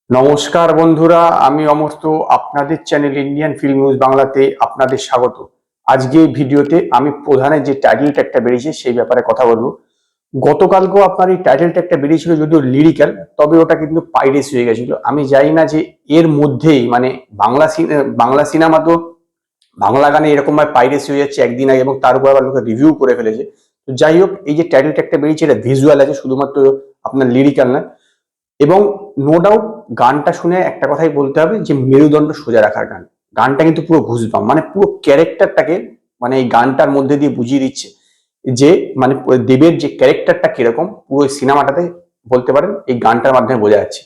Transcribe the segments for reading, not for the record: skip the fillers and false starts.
নমস্কার বন্ধুরা, আমি অমর্ত্য। আপনাদের চ্যানেল ইন্ডিয়ান ফিল্ম নিউজ বাংলাতে আপনাদের স্বাগত। আজকে এই ভিডিওতে আমি প্রধানের যে টাইটেল ট্র্যাকটা বেরিয়েছে সেই ব্যাপারে কথা বলবো। গতকালকেও আপনার এই টাইটেল ট্র্যাকটা বেরিয়েছিল, যদিও লিরিক্যাল, তবে ওটা কিন্তু পাইরেসি হয়ে গেছিল। আমি জানি না যে এর মধ্যেই মানে বাংলা সিনেমা তো বাংলা গানে এরকম ভাবে পাইরেসি হয়ে যাচ্ছে একদিন আগে, এবং তার উপর আবার লোকে রিভিউ করে ফেলেছে। তো যাই হোক, এই যে টাইটেল ট্র্যাকটা বেরিয়েছে এটা ভিজুয়াল আছে, শুধুমাত্র আপনার লিরিক্যাল না। এবং নো ডাউট গানটা শুনে একটা কথাই বলতে হবে যে মেরুদণ্ড সোজা রাখার গান। গানটা কিন্তু পুরো ঘুষবাম, মানে পুরো ক্যারেক্টারটাকে মানে এই গানটার মধ্যে দিয়ে বুঝিয়ে দিচ্ছে যে মানে দেবের যে ক্যারেক্টারটা কিরকম, পুরো সিনেমাটাতে বলতে পারেন এই গানটার মাধ্যমে বোঝা যাচ্ছে।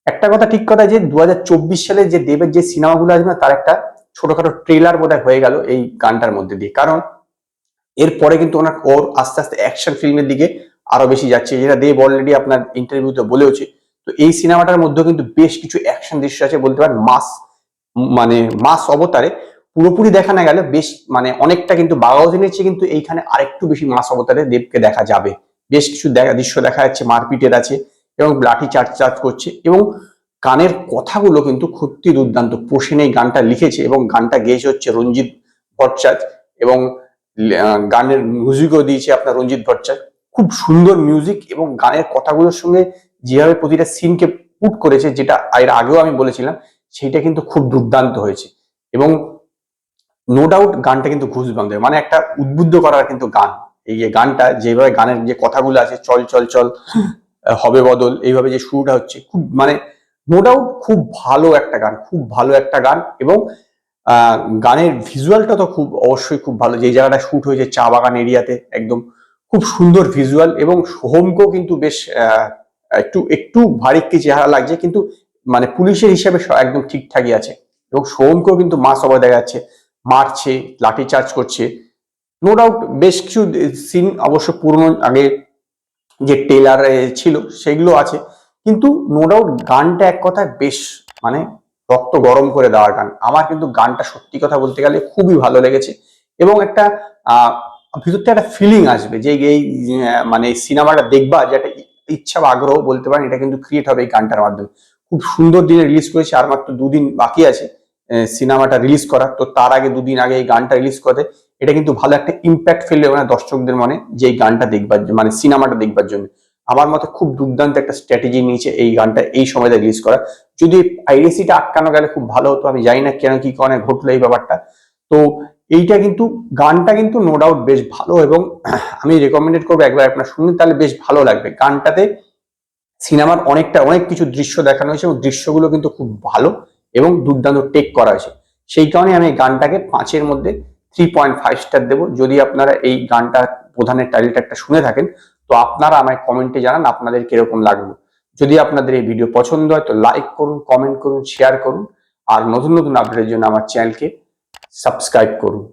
একটা কথা ঠিক কথা যে 2024 সালে যে দেবের যে সিনেমাগুলো আসবে না, তার একটা ছোটখাটো ট্রেলার বোধহয় হয়ে গেল এই গানটার মধ্যে দিয়ে। কারণ এরপরে কিন্তু ওর আস্তে আস্তে অ্যাকশন ফিল্মের দিকে আরো বেশি যাচ্ছে, যেটা দেব অলরেডি আপনার ইন্টারভিউতে বলেওছে। তো এই সিনেমাটার মধ্যে কিন্তু বেশ কিছু অ্যাকশন দৃশ্য আছে, বলতে পারেন মাস, মানে মাস অবতারে। পুরোপুরি দেখা না গেলে বেশ মানে অনেকটা কিন্তু বাঘাযতীনের চেয়ে কিন্তু এইখানে আরেকটু বেশি মাস অবতারে দেবকে দেখা যাবে। বেশ কিছু দৃশ্য দেখা যাচ্ছে, মারপিটের আছে এবং লাঠি চার্জ করছে। এবং গানের কথাগুলো কিন্তু সত্যি দুর্দান্ত। প্রসেন এই গানটা লিখেছে এবং গানটা গেয়েছে হচ্ছে রঞ্জিত ভট্টাচার্য, এবং গানের মিউজিকও দিয়েছে আপনার রঞ্জিত ভট্টাচার্য। খুব সুন্দর মিউজিক, এবং গানের কথাগুলোর সঙ্গে যেভাবে প্রতিটা সিনকে পুট করেছে, যেটা এর আগেও আমি বলেছিলাম, সেইটা কিন্তু খুব দুর্দান্ত হয়েছে। এবং নো ডাউট গানটা কিন্তু ঘুষবাম দেবে, মানে একটা উদ্বুদ্ধ করার কিন্তু গান। এই যে গানটা যেভাবে গানের যে কথাগুলো আছে, চল চল চল হবে বদল, এইভাবে যে শুরুটা হচ্ছে, খুব মানে নো ডাউট খুব ভালো একটা গান, খুব ভালো একটা গান। এবং গানের ভিজুয়ালটা তো খুব অবশ্যই খুব ভালো, যে জায়গাটা শুট হয়েছে চা বাগান এরিয়াতে, একদম খুব সুন্দর ভিজুয়াল। এবং সোহমকেও কিন্তু বেশ একটু একটু ভারী চেহারা লাগছে, কিন্তু মানে পুলিশের হিসাবে একদম ঠিকঠাকই আছে। এবং সোহমকেও কিন্তু মাস অবয় দেখা যাচ্ছে, মারছে, লাঠি চার্জ করছে। নো ডাউট বেশ কিছু সিন অবশ্য পুরনো আগে যে টেলার ছিল সেগুলো আছে, কিন্তু নো ডাউট গানটা এক কথায় বেশ মানে রক্ত গরম করে দেওয়ার গান। আমার কিন্তু গানটা সত্যি কথা বলতে গেলে খুবই ভালো লেগেছে। এবং একটা আহ ভিতর থেকে একটা ফিলিং আসবে যে এই মানে সিনেমাটা দেখবা, যে একটা ইচ্ছা বা আগ্রহ বলতে পারেন, এটা কিন্তু ক্রিয়েট হবে এই গানটার মাধ্যমে। খুব সুন্দর দিনে রিলিজ করেছে, আর মাত্র 2 দিন বাকি আছে সিনেমাটা রিলিজ করার। তো তার আগে 2 দিন আগে এই গানটা রিলিজ করে এটা কিন্তু ভালো একটা ইম্প্যাক্ট ফেলবে মানে দর্শকদের মনে, যে এই গানটা দেখবার মানে সিনেমাটা দেখবার জন্য। আমার মতে খুব দুর্দান্ত একটা স্ট্র্যাটেজি নিয়েছে এই গানটা এই সময়টা রিলিজ করা। যদি পাইরেসিটা আটকানো গেলে খুব ভালো হতো, আমি জানি না কেন কি কারণে ঘটলো এই ব্যাপারটা। তো এইটা কিন্তু গানটা কিন্তু নো ডাউট বেশ ভালো, এবং আমি রেকমেন্ডেড করবো একবার আপনার শুনুন, তাহলে বেশ ভালো লাগবে। গানটাতে সিনেমার অনেক কিছু দৃশ্য দেখানো হয়েছে, এবং দৃশ্যগুলো কিন্তু খুব ভালো এবং দুর্দান্ত টেক করা হয়েছে। সেই কারণে আমি এই গানটাকে 5-এর মধ্যে 3.5 স্টার দেবো। যদি আপনারা এই গানটা প্রধানের টাইটেলটা একটা শুনে থাকেন, তো আপনারা আমায় কমেন্টে জানান আপনাদের কিরকম লাগলো। যদি আপনাদের এই ভিডিও পছন্দ হয় তো লাইক করুন, কমেন্ট করুন, শেয়ার করুন, আর নতুন নতুন আপডেটের জন্য আমার চ্যানেলকে সাবস্ক্রাইব করুন।